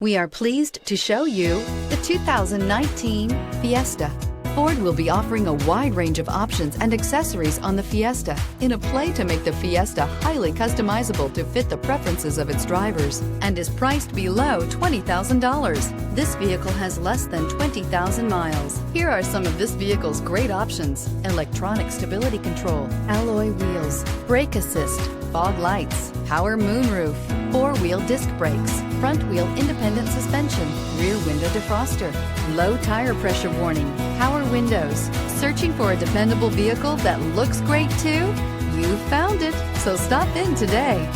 We are pleased to show you the 2019 Fiesta. Ford will be offering a wide range of options and accessories on the Fiesta in a play to make the Fiesta highly customizable to fit the preferences of its drivers and is priced below $20,000. This vehicle has less than 20,000 miles. Here are some of this vehicle's great options: electronic stability control, alloy wheels, brake assist, fog lights, power moonroof, four-wheel disc brakes, front-wheel independent suspension, rear window defroster, low tire pressure warning, power windows. Searching for a dependable vehicle that looks great too? You found it, so stop in today.